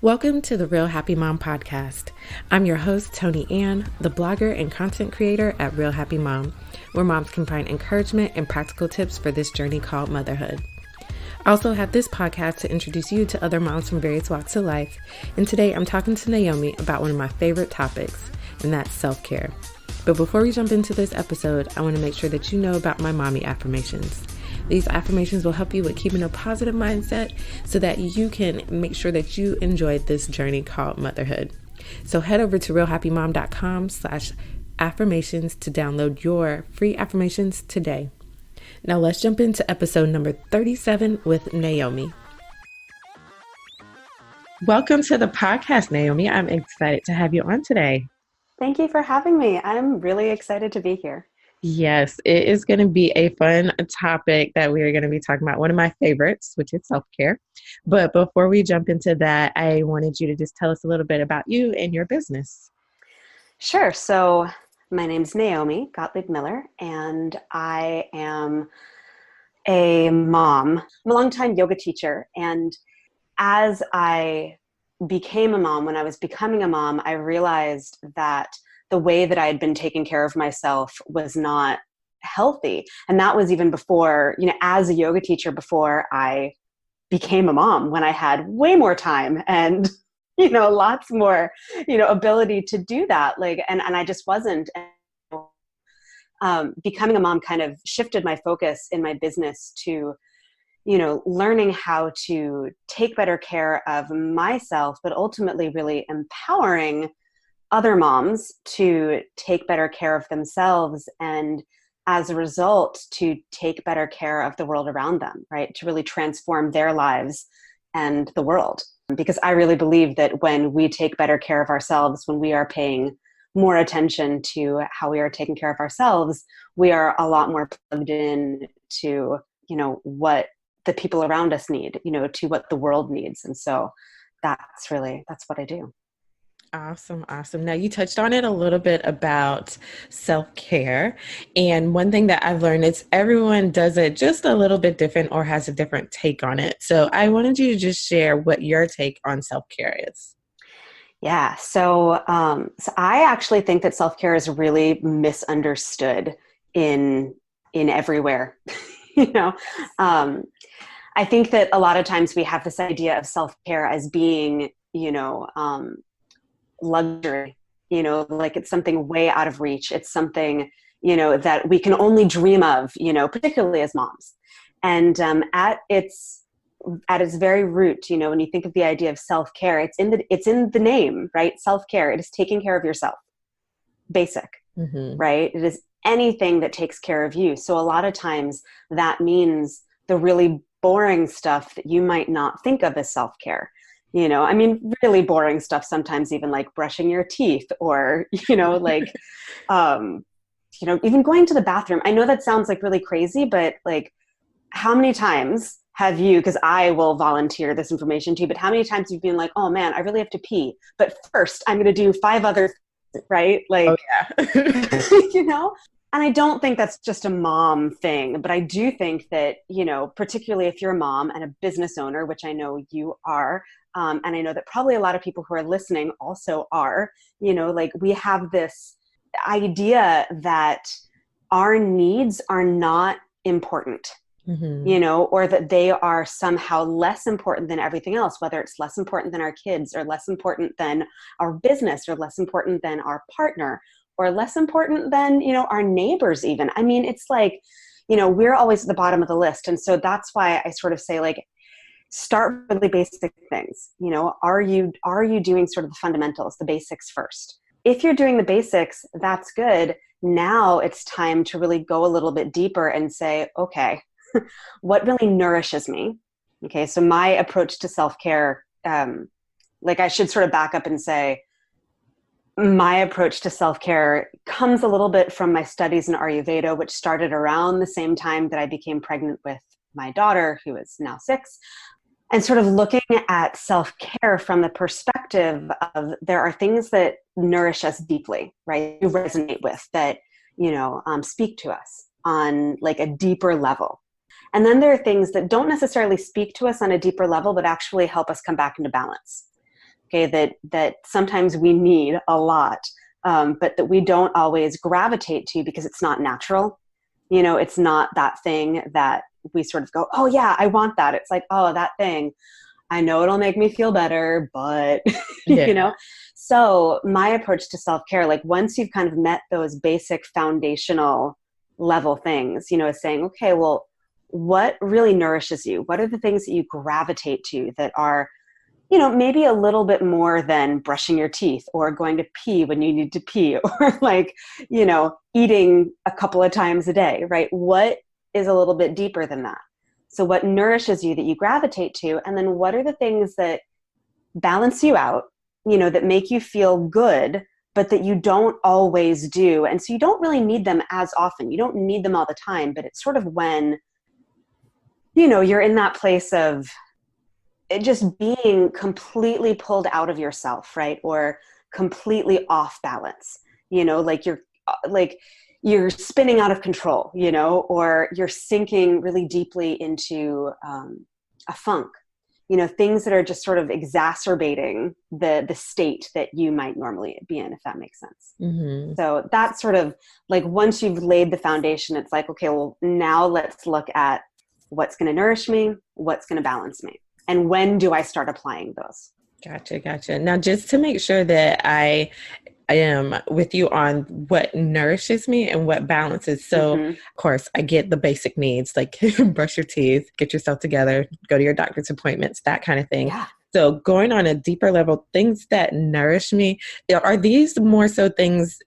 Welcome to the Real Happy Mom podcast. I'm your host, Tony Ann, the blogger and content creator at Real Happy Mom, where moms can find encouragement and practical tips for this journey called motherhood. I also have this podcast to introduce you to other moms from various walks of life, and today I'm talking to Naomi about one of my favorite topics, and that's self-care. But before we jump into this episode, I want to make sure that you know about my mommy affirmations. These affirmations will help you with keeping a positive mindset so that you can make sure that you enjoy this journey called motherhood. So head over to realhappymom.com/affirmations to download your free affirmations today. Now let's jump into episode number 37 with Naomi. Welcome to the podcast, Naomi. I'm excited to have you on today. Thank you for having me. I'm really excited to be here. Yes, it is going to be a fun topic that we are going to be talking about. One of my favorites, which is self-care. But before we jump into that, I wanted you to just tell us a little bit about you and your business. Sure. So my name's Naomi Gottlieb-Miller, and I am a mom. I'm a longtime yoga teacher. And as I became a mom, when I was becoming a mom, I realized that the way that I had been taking care of myself was not healthy. And that was even before, as a yoga teacher, before I became a mom, when I had way more time and, lots more, ability to do that. And I just wasn't. Becoming a mom kind of shifted my focus in my business to, learning how to take better care of myself, but ultimately really empowering other moms to take better care of themselves, and as a result to take better care of the world around them, right? To really transform their lives and the world. Because I really believe that when we take better care of ourselves, when we are paying more attention to how we are taking care of ourselves, we are a lot more plugged in to, what the people around us need, to what the world needs. And so that's what I do. Awesome. Now you touched on it a little bit about self-care. And one thing that I've learned is everyone does it just a little bit different or has a different take on it. So I wanted you to just share what your take on self-care is. Yeah. So I actually think that self-care is really misunderstood in everywhere. I think that a lot of times we have this idea of self-care as being, luxury, like it's something way out of reach. It's something, that we can only dream of, particularly as moms. And at its very root, when you think of the idea of self-care, it's in the name, right? Self-care. It is taking care of yourself. Basic, right? It is anything that takes care of you. So a lot of times that means the really boring stuff that you might not think of as self-care. Really boring stuff, sometimes even like brushing your teeth or, even going to the bathroom. I know that sounds like really crazy, but like how many times have you, because I will volunteer this information to you, but how many times you've been like, oh man, I really have to pee, but first I'm going to do 5 other things, right? Like, oh, yeah. And I don't think that's just a mom thing, but I do think that, particularly if you're a mom and a business owner, which I know you are, and I know that probably a lot of people who are listening also are, we have this idea that our needs are not important, or that they are somehow less important than everything else, whether it's less important than our kids or less important than our business or less important than our partner or less important than, our neighbors even. It's like, we're always at the bottom of the list. And so that's why I sort of say, like, start with the basic things. Are you doing sort of the fundamentals, the basics first? If you're doing the basics, that's good. Now it's time to really go a little bit deeper and say, okay, what really nourishes me? Okay, so my approach to self-care, I should sort of back up and say, my approach to self-care comes a little bit from my studies in Ayurveda, which started around the same time that I became pregnant with my daughter, who is now 6, and sort of looking at self-care from the perspective of there are things that nourish us deeply, right? You resonate with that, speak to us on like a deeper level. And then there are things that don't necessarily speak to us on a deeper level, but actually help us come back into balance. okay, that sometimes we need a lot, but that we don't always gravitate to because it's not natural. It's not that thing that we sort of go, oh yeah, I want that. It's like, oh, that thing, I know it'll make me feel better, but Yeah. So my approach to self-care, like once you've kind of met those basic foundational level things, is saying, okay, well, what really nourishes you? What are the things that you gravitate to that are, maybe a little bit more than brushing your teeth or going to pee when you need to pee or like, eating a couple of times a day, right? What is a little bit deeper than that? So what nourishes you that you gravitate to? And then what are the things that balance you out, that make you feel good, but that you don't always do? And so you don't really need them as often. You don't need them all the time, but it's sort of when, you're in that place of it just being completely pulled out of yourself, right? Or completely off balance, like you're spinning out of control, or you're sinking really deeply into a funk, things that are just sort of exacerbating the state that you might normally be in, if that makes sense. Mm-hmm. So that's sort of like, once you've laid the foundation, it's like, okay, well, now let's look at what's going to nourish me, what's going to balance me, and when do I start applying those? Gotcha. Now, just to make sure that I am with you on what nourishes me and what balances. So, Mm-hmm. of course, I get the basic needs, like brush your teeth, get yourself together, go to your doctor's appointments, that kind of thing. Yeah. So going on a deeper level, things that nourish me, are these more so things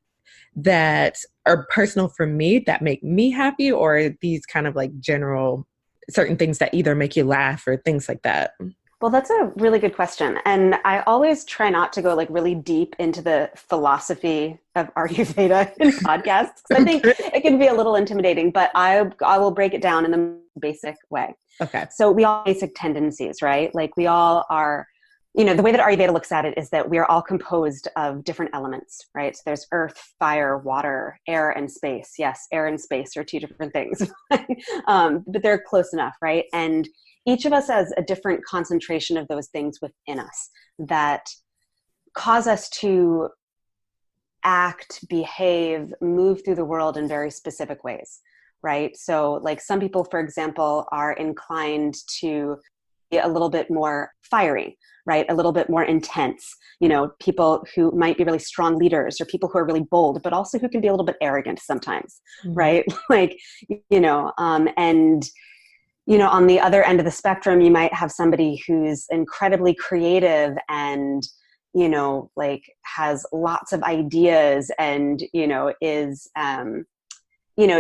that are personal for me that make me happy, or are these kind of like general certain things that either make you laugh or things like that? Well, that's a really good question. And I always try not to go like really deep into the philosophy of Ayurveda in podcasts, because I think it can be a little intimidating, but I will break it down in the basic way. Okay. So we all have basic tendencies, right? Like we all are, the way that Ayurveda looks at it is that we are all composed of different elements, right? So there's earth, fire, water, air, and space. Yes, air and space are two different things, but they're close enough, right? And each of us has a different concentration of those things within us that cause us to act, behave, move through the world in very specific ways, right? So like some people, for example, are inclined to be a little bit more fiery, right? A little bit more intense, people who might be really strong leaders, or people who are really bold, but also who can be a little bit arrogant sometimes, Mm-hmm. right? Like, and on the other end of the spectrum, you might have somebody who's incredibly creative and, like has lots of ideas and, is,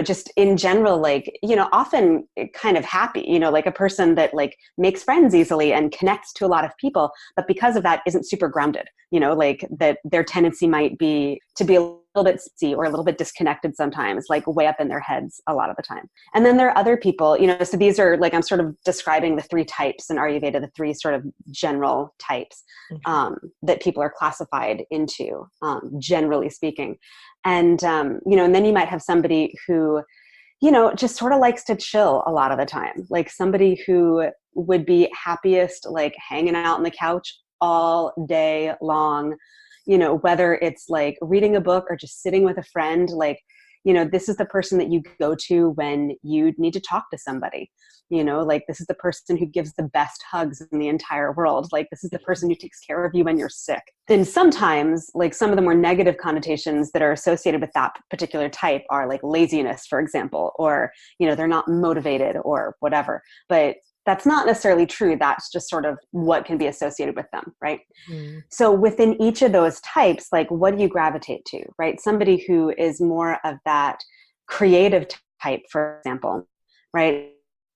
just in general, like, often kind of happy, like a person that like makes friends easily and connects to a lot of people, but because of that isn't super grounded, like that their tendency might be to be a little bit see or a little bit disconnected sometimes, like way up in their heads a lot of the time. And then there are other people, so these are like, I'm sort of describing the three types in Ayurveda, the three sort of general types that people are classified into, generally speaking. And, and then you might have somebody who, just sort of likes to chill a lot of the time, like somebody who would be happiest, like hanging out on the couch all day long, whether it's like reading a book or just sitting with a friend, like, this is the person that you go to when you need to talk to somebody, like this is the person who gives the best hugs in the entire world. Like this is the person who takes care of you when you're sick. Then sometimes like some of the more negative connotations that are associated with that particular type are like laziness, for example, or, they're not motivated or whatever, but that's not necessarily true. That's just sort of what can be associated with them, right? Mm-hmm. So within each of those types, like what do you gravitate to, right? Somebody who is more of that creative type, for example, right,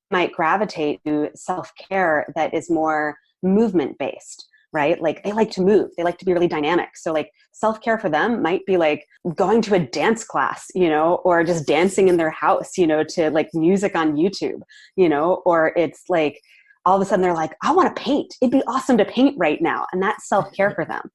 might gravitate to self-care that is more movement-based, right? Like they like to move, they like to be really dynamic. So like self-care for them might be like going to a dance class, or just dancing in their house, to like music on YouTube, or it's like all of a sudden they're like, I want to paint. It'd be awesome to paint right now. And that's self-care for them,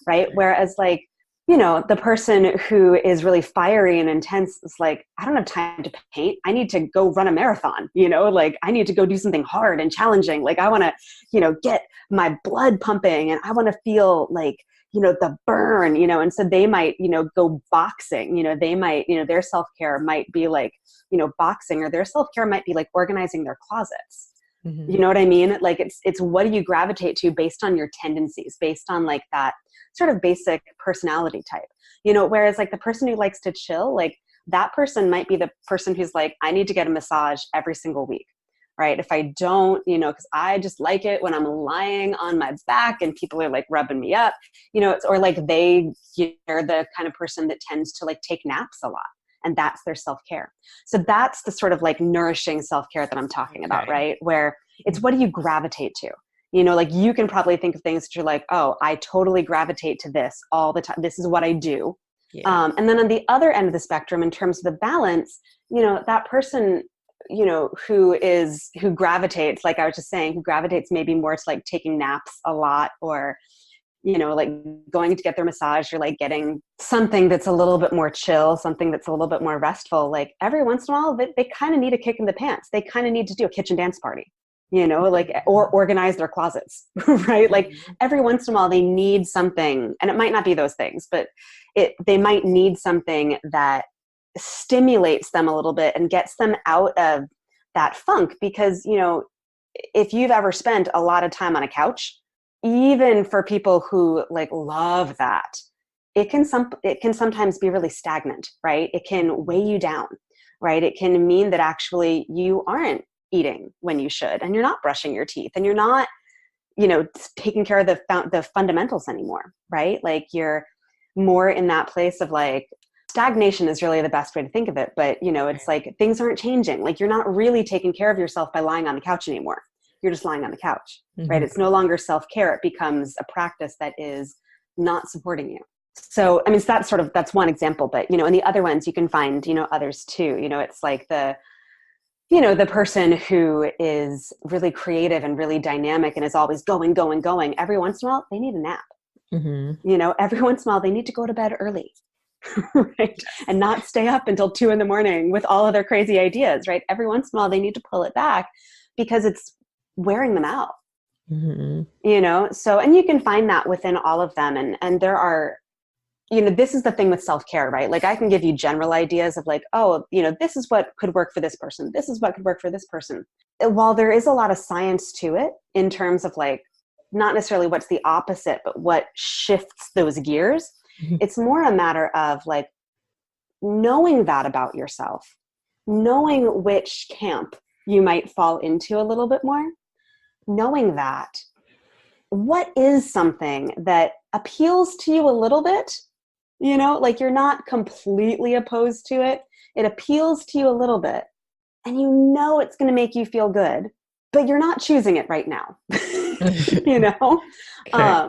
right? Whereas like the person who is really fiery and intense is like, I don't have time to paint. I need to go run a marathon, like I need to go do something hard and challenging. Like I want to, get my blood pumping and I want to feel like, the burn, and so they might, go boxing, they might, their self-care might be like, boxing, or their self-care might be like organizing their closets. Mm-hmm. You know what I mean? Like it's what do you gravitate to based on your tendencies, based on like that sort of basic personality type, whereas like the person who likes to chill, like that person might be the person who's like, I need to get a massage every single week, right? If I don't, because I just like it when I'm lying on my back and people are like rubbing me up, it's, or like they're the kind of person that tends to like take naps a lot. And that's their self-care. So that's the sort of like nourishing self-care that I'm talking about, right? Where it's what do you gravitate to? Like you can probably think of things that you're like, oh, I totally gravitate to this all the time. This is what I do. Yeah. And then on the other end of the spectrum, in terms of the balance, that person, who gravitates, like I was just saying, who gravitates maybe more to like taking naps a lot, or like going to get their massage, or like getting something that's a little bit more chill, something that's a little bit more restful. Like every once in a while, they kind of need a kick in the pants. They kind of need to do a kitchen dance party, like, or organize their closets, right? Like every once in a while they need something, and it might not be those things, but they might need something that stimulates them a little bit and gets them out of that funk. Because, if you've ever spent a lot of time on a couch, even for people who like love that, it can sometimes be really stagnant, right? It can weigh you down, right? It can mean that actually you aren't eating when you should, and you're not brushing your teeth, and you're not, taking care of the fundamentals anymore, right? Like you're more in that place of like, stagnation is really the best way to think of it. But, it's like things aren't changing. Like you're not really taking care of yourself by lying on the couch anymore. You're just lying on the couch, right? It's no longer self-care. It becomes a practice that is not supporting you. So, I mean, that's one example, but, in the other ones you can find, others too. It's like the person who is really creative and really dynamic and is always going. Every once in a while, they need a nap. Mm-hmm. Every once in a while, they need to go to bed early, right? And not stay up until 2 a.m. with all of their crazy ideas, right? Every once in a while, they need to pull it back because it's wearing them out. Mm-hmm. So, and you can find that within all of them. And there are, this is the thing with self-care, right? Like I can give you general ideas of like, oh, this is what could work for this person. This is what could work for this person. While there is a lot of science to it in terms of like, not necessarily what's the opposite, but what shifts those gears, it's more a matter of like knowing that about yourself, knowing which camp you might fall into a little bit more, knowing that what is something that appeals to you a little bit, like you're not completely opposed to it. It appeals to you a little bit and it's going to make you feel good, but you're not choosing it right now, Okay.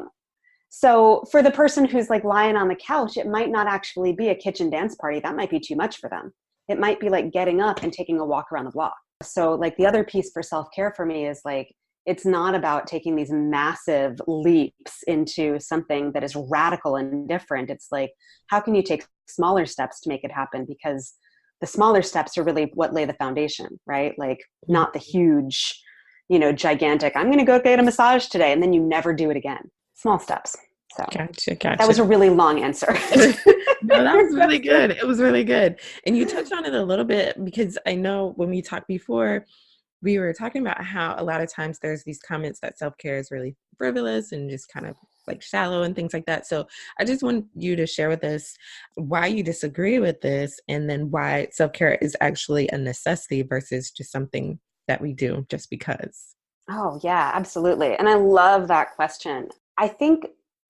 So for the person who's like lying on the couch, it might not actually be a kitchen dance party. That might be too much for them. It might be like getting up and taking a walk around the block. So like the other piece for self-care for me is like, it's not about taking these massive leaps into something that is radical and different. It's like, how can you take smaller steps to make it happen? Because the smaller steps are really what lay the foundation, right? Like not the huge, gigantic, I'm going to go get a massage today. And then you never do it again. Small steps. So Gotcha. That was a really long answer. No, that was really good. It was really good. And you touched on it a little bit because I know when we talked before, we were talking about how a lot of times there's these comments that self-care is really frivolous and just kind of like shallow and things like that. So I just want you to share with us why you disagree with this, and then why self-care is actually a necessity versus just something that we do just because. Oh, yeah, absolutely. And I love that question. I think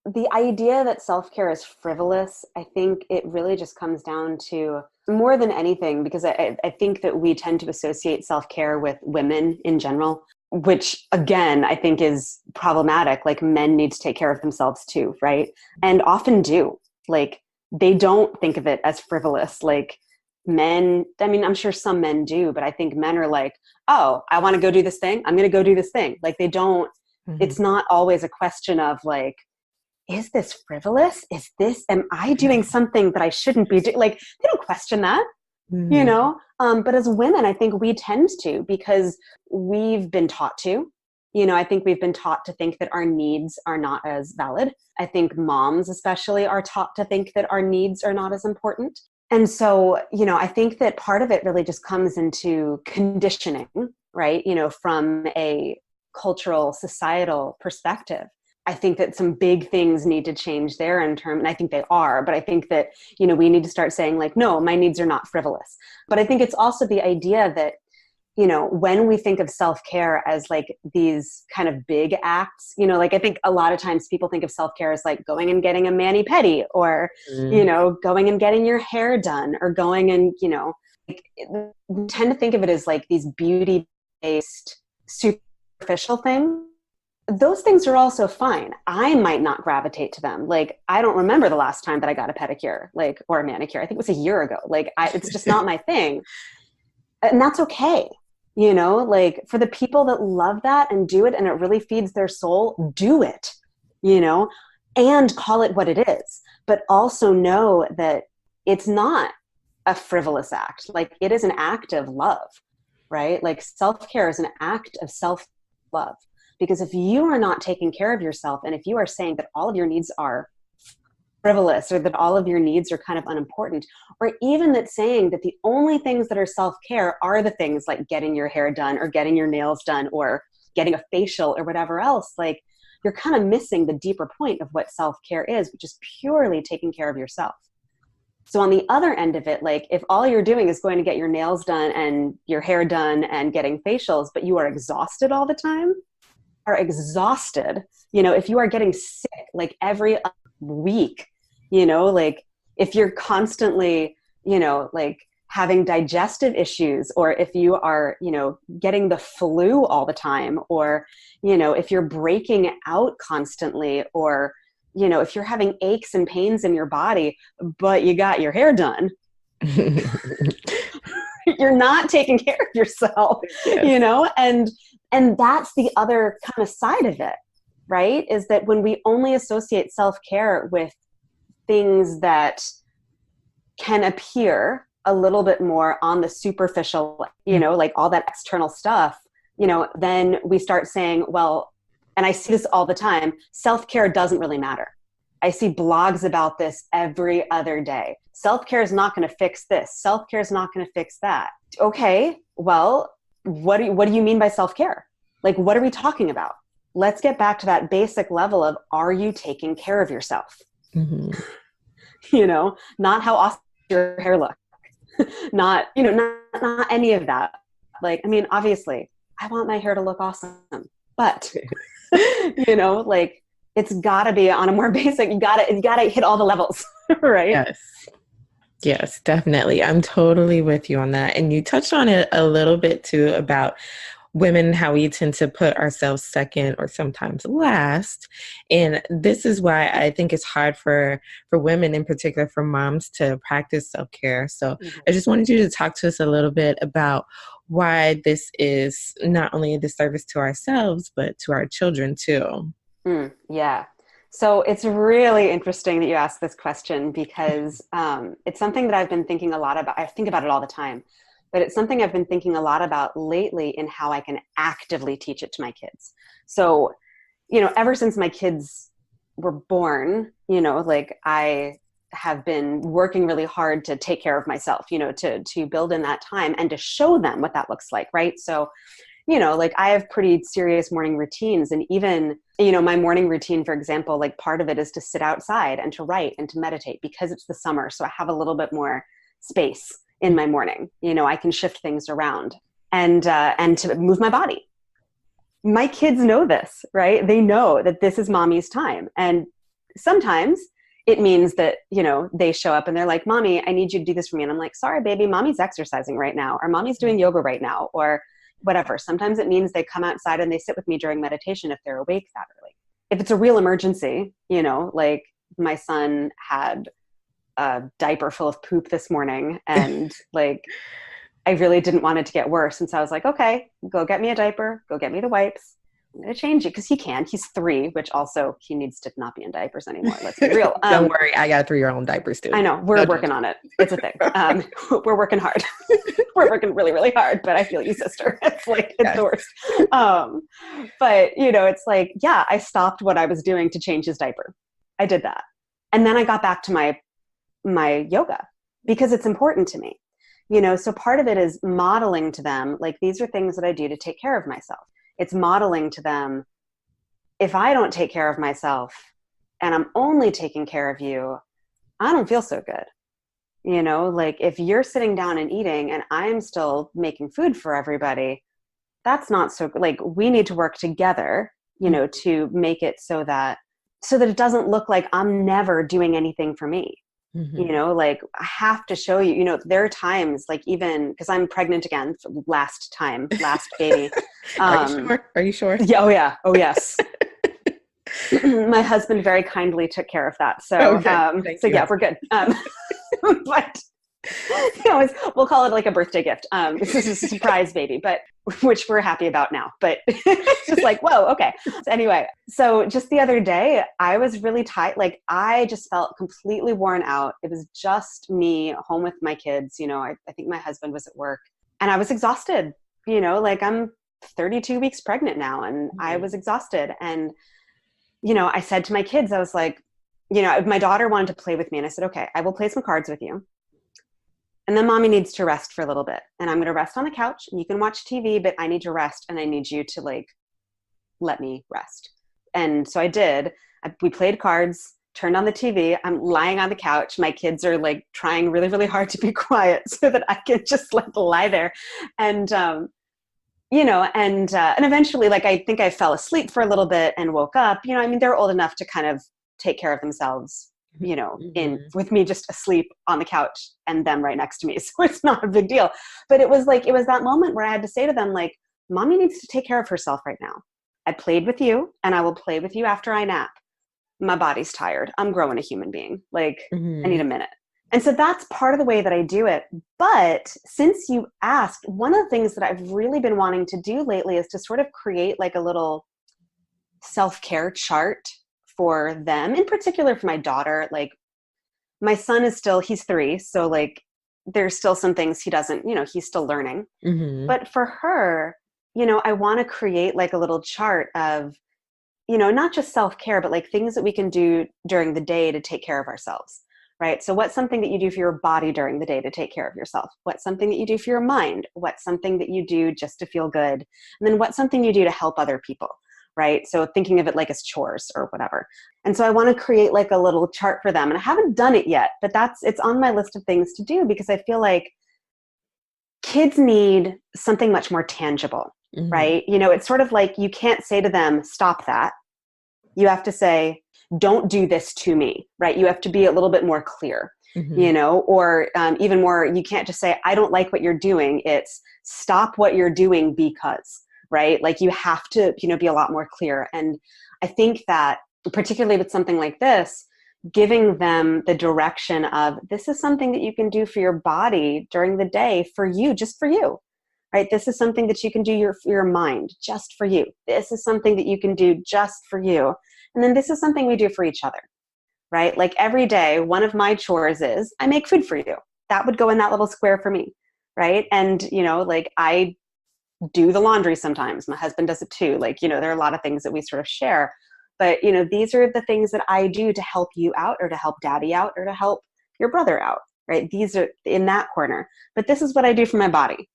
the idea that self-care is frivolous, I think it really just comes down to more than anything, because I think that we tend to associate self-care with women in general, which again, I think is problematic. Like men need to take care of themselves too, right? And often do. Like they don't think of it as frivolous. Like men, I mean, I'm sure some men do, but I think men are like, oh, I want to go do this thing. I'm going to go do this thing. Like they don't, it's not always a question of like, is this frivolous? Am I doing something that I shouldn't be doing? Like, they don't question that, you know? But as women, I think we tend to, because we've been taught to. I think we've been taught to think that our needs are not as valid. I think moms especially are taught to think that our needs are not as important. And so, I think that part of it really just comes into conditioning, right? From a cultural, societal perspective. I think that some big things need to change there and I think they are, but I think that, we need to start saying like, no, my needs are not frivolous. But I think it's also the idea that, when we think of self-care as like these kind of big acts, like I think a lot of times people think of self-care as like going and getting a mani-pedi or, going and getting your hair done or going and, like, we tend to think of it as like these beauty-based, superficial things. Those things are also fine. I might not gravitate to them. Like, I don't remember the last time that I got a pedicure, like, or a manicure. I think it was a year ago. Like, it's just not my thing. And that's okay. Like, for the people that love that and do it and it really feeds their soul, do it, and call it what it is. But also know that it's not a frivolous act. Like, it is an act of love, right? Like, self-care is an act of self-love. Because if you are not taking care of yourself, and if you are saying that all of your needs are frivolous or that all of your needs are kind of unimportant, or even that saying that the only things that are self-care are the things like getting your hair done or getting your nails done or getting a facial or whatever else, like, you're kind of missing the deeper point of what self-care is, which is purely taking care of yourself. So on the other end of it, like, if all you're doing is going to get your nails done and your hair done and getting facials, but you are exhausted all the time, if you are getting sick like every week, like, if you're constantly, like, having digestive issues, or if you are, getting the flu all the time, or, if you're breaking out constantly, or, if you're having aches and pains in your body, but you got your hair done, you're not taking care of yourself, yes. And that's the other kind of side of it, right? Is that when we only associate self-care with things that can appear a little bit more on the superficial, like all that external stuff, then we start saying, well, and I see this all the time, self-care doesn't really matter. I see blogs about this every other day. Self-care is not going to fix this. Self-care is not going to fix that. Okay, well, what do you mean by self-care? Like, what are we talking about? Let's get back to that basic level of, are you taking care of yourself? Mm-hmm. Not how awesome your hair looks, not any of that. Like, I mean, obviously I want my hair to look awesome, but like, it's gotta be on a more basic, you gotta hit all the levels, right? Yes, definitely. I'm totally with you on that. And you touched on it a little bit too about women, how we tend to put ourselves second or sometimes last. And this is why I think it's hard for women, in particular for moms, to practice self-care. So I just wanted you to talk to us a little bit about why this is not only a disservice to ourselves, but to our children too. Yeah. So it's really interesting that you asked this question, because it's something that I've been thinking a lot about. I think about it all the time, but it's something I've been thinking a lot about lately in how I can actively teach it to my kids. So, ever since my kids were born, like, I have been working really hard to take care of myself, to build in that time and to show them what that looks like, right? So, like, I have pretty serious morning routines, and even, my morning routine, for example, like, part of it is to sit outside and to write and to meditate, because it's the summer. So I have a little bit more space in my morning. I can shift things around and to move my body. My kids know this, right? They know that this is mommy's time. And sometimes it means that, they show up and they're like, Mommy, I need you to do this for me. And I'm like, sorry, baby, mommy's exercising right now, or mommy's doing yoga right now, or whatever. Sometimes it means they come outside and they sit with me during meditation if they're awake that early. If it's a real emergency, like, my son had a diaper full of poop this morning, and like, I really didn't want it to get worse. And so I was like, okay, go get me a diaper, go get me the wipes, I'm going to change it because he can. He's 3, which also he needs to not be in diapers anymore. Let's be real. Don't worry. I got a 3-year-old in diapers too. I know. We're working on it. It's a thing. We're working hard. We're working really, really hard, but I feel you, sister. It's like, it's the worst. But it's like, yeah, I stopped what I was doing to change his diaper. I did that. And then I got back to my yoga because it's important to me. So part of it is modeling to them, like, these are things that I do to take care of myself. It's modeling to them, if I don't take care of myself and I'm only taking care of you, I don't feel so good. Like, if you're sitting down and eating and I'm still making food for everybody, that's not so good. Like, we need to work together, to make it so that it doesn't look like I'm never doing anything for me. Mm-hmm. Like, I have to show you, there are times, like, even because I'm pregnant again, last baby. Are you sure? Yeah. Oh yeah. Oh yes. My husband very kindly took care of that. So, yeah, we're good. But we'll call it like a birthday gift. This is a surprise baby, but which we're happy about now, but it's just like, whoa, okay. So anyway, so just the other day I was really tight. Like, I just felt completely worn out. It was just me home with my kids. I think my husband was at work and I was exhausted, like, I'm 32 weeks pregnant now and I was exhausted. And, I said to my kids, I was like, my daughter wanted to play with me and I said, okay, I will play some cards with you. And then mommy needs to rest for a little bit. And I'm going to rest on the couch and you can watch TV, but I need to rest and I need you to, like, let me rest. And so I did. We played cards, turned on the TV. I'm lying on the couch. My kids are, like, trying really, really hard to be quiet so that I can just, like, lie there. And, and eventually, like, I think I fell asleep for a little bit and woke up. They're old enough to kind of take care of themselves, with me just asleep on the couch and them right next to me. So it's not a big deal. But it was that moment where I had to say to them, like, mommy needs to take care of herself right now. I played with you and I will play with you after I nap. My body's tired. I'm growing a human being. Like, I need a minute. And so that's part of the way that I do it. But since you asked, one of the things that I've really been wanting to do lately is to sort of create, like, a little self-care chart for them, in particular for my daughter. Like, my son he's 3. So, like, there's still some things he doesn't, he's still learning. Mm-hmm. But for her, I want to create, like, a little chart of, not just self-care, but, like, things that we can do during the day to take care of ourselves. Right? So what's something that you do for your body during the day to take care of yourself? What's something that you do for your mind? What's something that you do just to feel good? And then what's something you do to help other people? Right? So thinking of it like as chores or whatever. And so I want to create, like, a little chart for them. And I haven't done it yet, but it's on my list of things to do because I feel like kids need something much more tangible, right? It's sort of like, you can't say to them, stop that. You have to say, don't do this to me, right? You have to be a little bit more clear, or even more, you can't just say, I don't like what you're doing. It's stop what you're doing because, right? Like, you have to, be a lot more clear. And I think that particularly with something like this, giving them the direction of, this is something that you can do for your body during the day for you, just for you, right? This is something that you can do for your mind, just for you. This is something that you can do just for you. And then this is something we do for each other, right? Like, every day, one of my chores is I make food for you. That would go in that little square for me, right? And, like, I do the laundry sometimes. My husband does it too. Like, there are a lot of things that we sort of share. But, these are the things that I do to help you out or to help daddy out or to help your brother out, right? These are in that corner. But this is what I do for my body.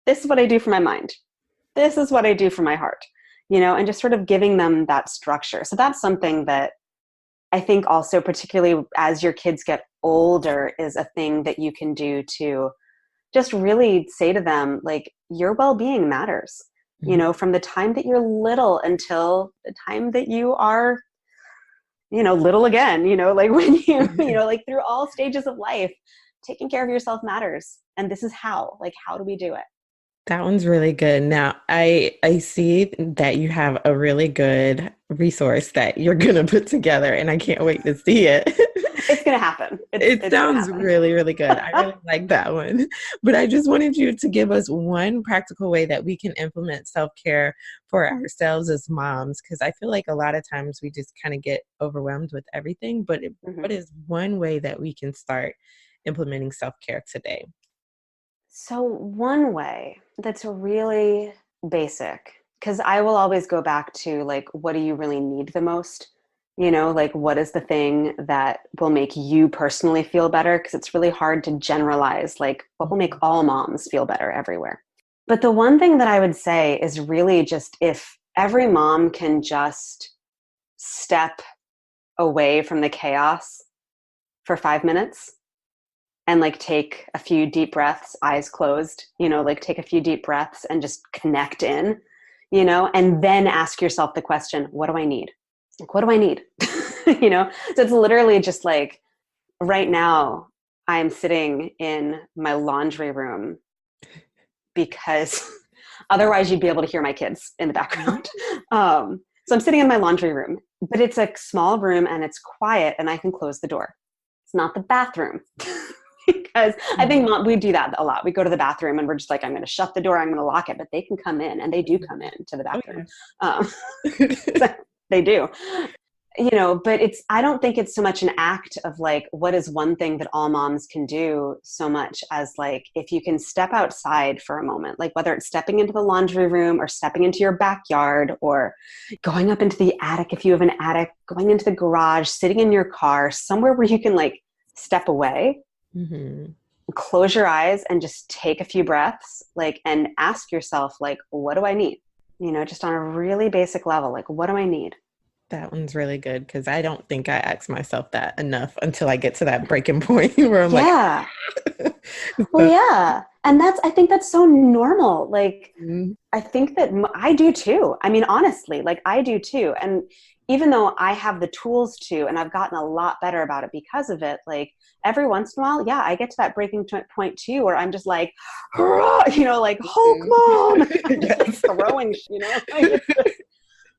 This is what I do for my mind. This is what I do for my heart. And just sort of giving them that structure. So that's something that I think also, particularly as your kids get older, is a thing that you can do to just really say to them, like, your well-being matters, from the time that you're little until the time that you are, little again, like, when you, like, through all stages of life, taking care of yourself matters. And this is how do we do it? That one's really good. Now, I see that you have a really good resource that you're gonna put together, and I can't wait to see it. It's going to happen. It It's going to sounds happen. really, really good. I really like that one. But I just wanted you to give us one practical way that we can implement self-care for ourselves as moms, because I feel like a lot of times we just kind of get overwhelmed with everything. But Mhm. what is one way that we can start implementing self-care today? So, one way that's really basic, because I will always go back to like, what do you really need the most? Like, what is the thing that will make you personally feel better? Because it's really hard to generalize, like, what will make all moms feel better everywhere. But the one thing that I would say is really just if every mom can just step away from the chaos for 5 minutes and like take a few deep breaths, eyes closed, like take a few deep breaths and just connect in, and then ask yourself the question, what do I need? Like, what do I need? So it's literally just like right now I'm sitting in my laundry room because otherwise you'd be able to hear my kids in the background. So I'm sitting in my laundry room, but it's a small room and it's quiet and I can close the door. It's not the bathroom. Because I think we do that a lot. We go to the bathroom and we're just like, I'm going to shut the door, I'm going to lock it, but they can come in, and they do come in to the Oh, bathroom. yes. They do, but I don't think it's so much an act of like, what is one thing that all moms can do so much as like, if you can step outside for a moment, like whether it's stepping into the laundry room or stepping into your backyard or going up into the attic, if you have an attic, going into the garage, sitting in your car, somewhere where you can like step away. Mm-hmm. Close your eyes and just take a few breaths, like, and ask yourself, like, what do I need? Just on a really basic level, like, what do I need? That one's really good because I don't think I ask myself that enough until I get to that breaking point where I'm like, Yeah. Well, so, yeah. And I think that's so normal. Like, mm, I think that I do too. I mean, honestly, like I do too. And even though I have the tools to, and I've gotten a lot better about it because of it, like every once in a while, yeah, I get to that breaking point too, where I'm just like, hurrah, like Hulk mom, I'm just like yes. throwing, like it's just,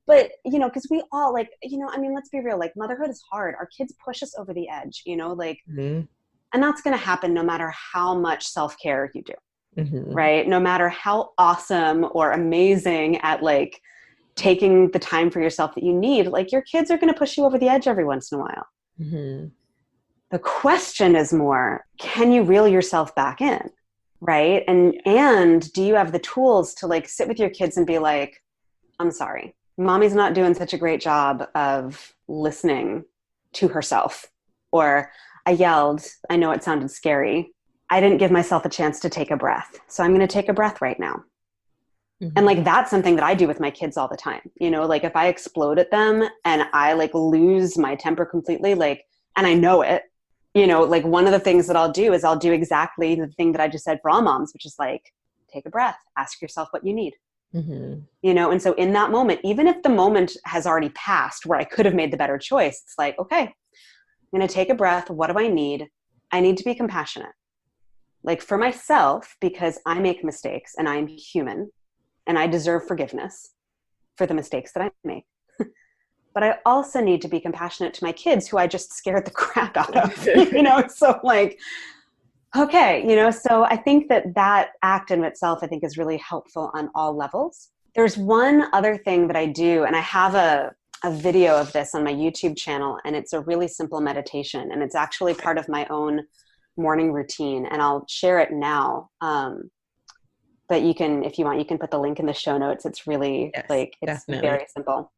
but because we all like, I mean, let's be real, like motherhood is hard. Our kids push us over the edge, like, Mhm, and that's going to happen no matter how much self-care you do, mhm, right? No matter how awesome or amazing at like taking the time for yourself that you need, like your kids are going to push you over the edge every once in a while. mhm. The question is more, can you reel yourself back in? Right. And do you have the tools to like sit with your kids and be like, I'm sorry, mommy's not doing such a great job of listening to herself. Or I yelled, I know it sounded scary. I didn't give myself a chance to take a breath. So I'm going to take a breath right now. And Mhm. like that's something that I do with my kids all the time. Like if I explode at them and I like lose my temper completely, like, and I know it, like one of the things that I'll do is I'll do exactly the thing that I just said for all moms, which is like, take a breath, ask yourself what you need, Mhm. and so in that moment, even if the moment has already passed where I could have made the better choice, it's like, okay, I'm going to take a breath. What do I need? I need to be compassionate, like for myself, because I make mistakes and I'm human and I deserve forgiveness for the mistakes that I make. But I also need to be compassionate to my kids who I just scared the crap out of, So like, okay, so I think that act in itself, I think is really helpful on all levels. There's one other thing that I do, and I have a video of this on my YouTube channel, and it's a really simple meditation, and it's actually part of my own morning routine, and I'll share it now. But you can, if you want, you can put the link in the show notes. It's really Yes, like, it's definitely. very simple.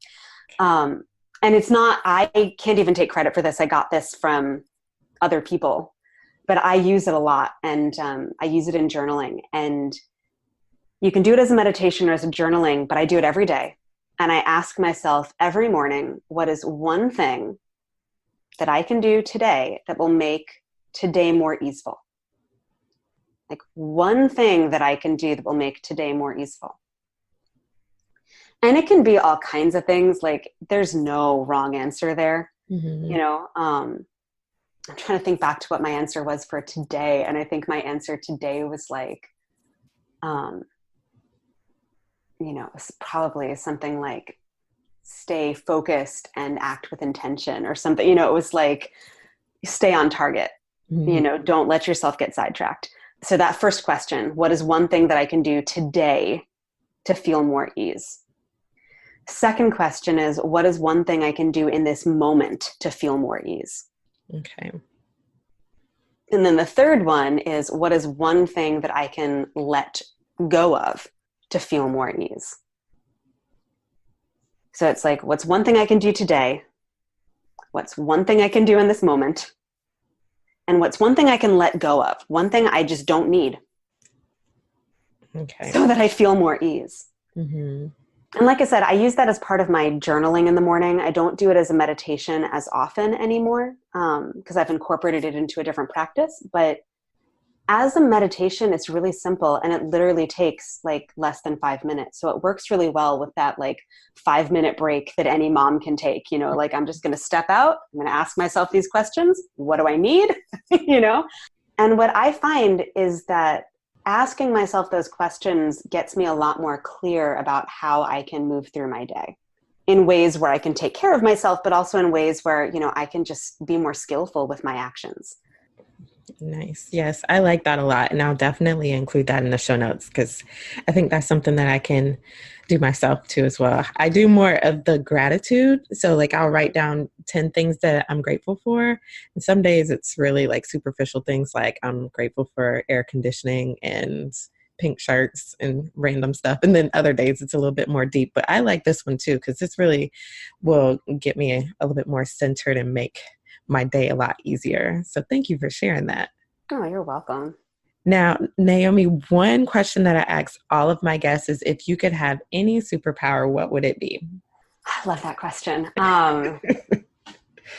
And it's not, I can't even take credit for this. I got this from other people, but I use it a lot. And I use it in journaling. And you can do it as a meditation or as a journaling, but I do it every day. And I ask myself every morning, what is one thing that I can do today that will make today more easeful? Like one thing that I can do that will make today more easeful. And it can be all kinds of things. Like there's no wrong answer there. Mhm. I'm trying to think back to what my answer was for today. And I think my answer today was like, it's probably something like stay focused and act with intention or something. It was like stay on target. Don't let yourself get sidetracked. So that first question, what is one thing that I can do today to feel more ease? Second question is, what is one thing I can do in this moment to feel more ease? Okay. And then the third one is, what is one thing that I can let go of to feel more ease? So it's like, what's one thing I can do today? What's one thing I can do in this moment? And what's one thing I can let go of? One thing I just don't need. Okay. So that I feel more ease. Mm-hmm. And like I said, I use that as part of my journaling in the morning. I don't do it as a meditation as often anymore because I've incorporated it into a different practice. But as a meditation, it's really simple and it literally takes like less than 5 minutes. So it works really well with that like 5-minute break that any mom can take. Like I'm just going to step out. I'm going to ask myself these questions. What do I need? And what I find is that asking myself those questions gets me a lot more clear about how I can move through my day in ways where I can take care of myself, but also in ways where, I can just be more skillful with my actions. Nice. Yes, I like that a lot. And I'll definitely include that in the show notes because I think that's something that I can do myself too as well. I do more of the gratitude. So like I'll write down 10 things that I'm grateful for. And some days it's really like superficial things like I'm grateful for air conditioning and pink shirts and random stuff. And then other days it's a little bit more deep. But I like this one too because this really will get me a little bit more centered and make my day a lot easier. So thank you for sharing that. Oh, you're welcome. Now, Naomi, one question that I ask all of my guests is if you could have any superpower, what would it be? I love that question. And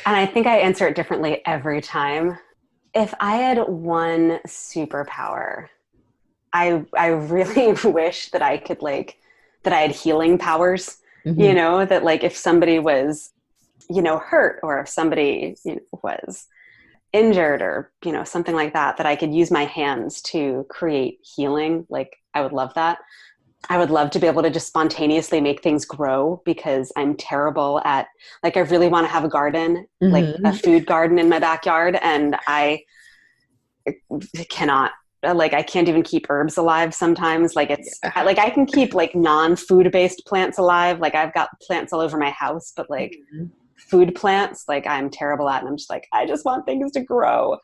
I think I answer it differently every time. If I had one superpower, I really wish that I could that I had healing powers, that like if somebody was hurt or if somebody was injured or, something like that, that I could use my hands to create healing. Like I would love that. I would love to be able to just spontaneously make things grow because I'm terrible at, like, I really want to have a garden, like a food garden in my backyard. And I cannot, like, I can't even keep herbs alive sometimes. Like like I can keep like non-food based plants alive. Like I've got plants all over my house, but like food plants, like I'm terrible at, and I'm just like, I just want things to grow.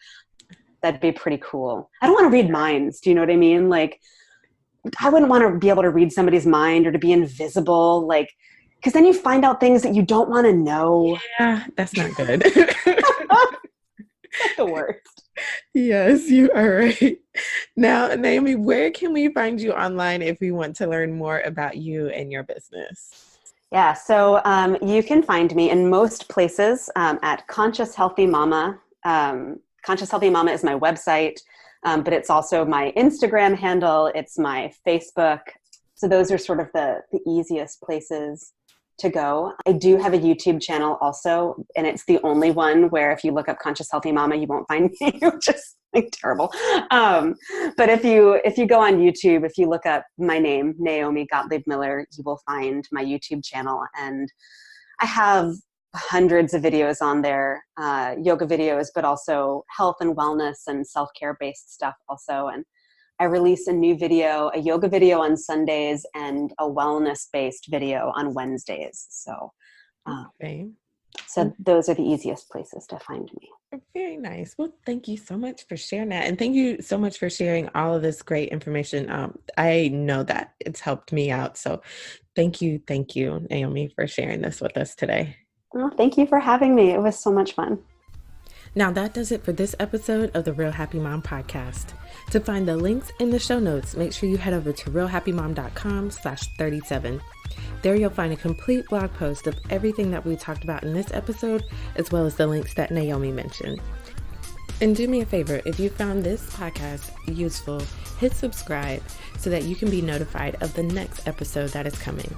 That'd be pretty cool. I don't want to read minds. Do you know what I mean? Like, I wouldn't want to be able to read somebody's mind or to be invisible, like, because then you find out things that you don't want to know. Yeah, that's not good. That's the worst. Yes, you are right. Now, Naomi, where can we find you online if we want to learn more about you and your business? Yeah, so you can find me in most places at Conscious Healthy Mama. Conscious Healthy Mama is my website, but it's also my Instagram handle. It's my Facebook. So those are sort of the easiest places to go. I do have a YouTube channel also, and it's the only one where if you look up Conscious Healthy Mama, you won't find me, which is like terrible. But if you go on YouTube, if you look up my name, Naomi Gottlieb-Miller, you will find my YouTube channel. And I have hundreds of videos on there, yoga videos, but also health and wellness and self-care based stuff also. And I release a new video, a yoga video on Sundays and a wellness-based video on Wednesdays. So, so those are the easiest places to find me. Very nice. Well, thank you so much for sharing that. And thank you so much for sharing all of this great information. I know that it's helped me out. So thank you, Naomi, for sharing this with us today. Well, thank you for having me. It was so much fun. Now that does it for this episode of the Real Happy Mom podcast. To find the links in the show notes, make sure you head over to realhappymom.com/37. There you'll find a complete blog post of everything that we talked about in this episode, as well as the links that Naomi mentioned. And do me a favor, if you found this podcast useful, hit subscribe so that you can be notified of the next episode that is coming.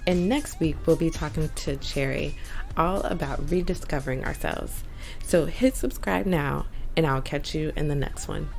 And next week, we'll be talking to Cherry all about rediscovering ourselves. So hit subscribe now, and I'll catch you in the next one.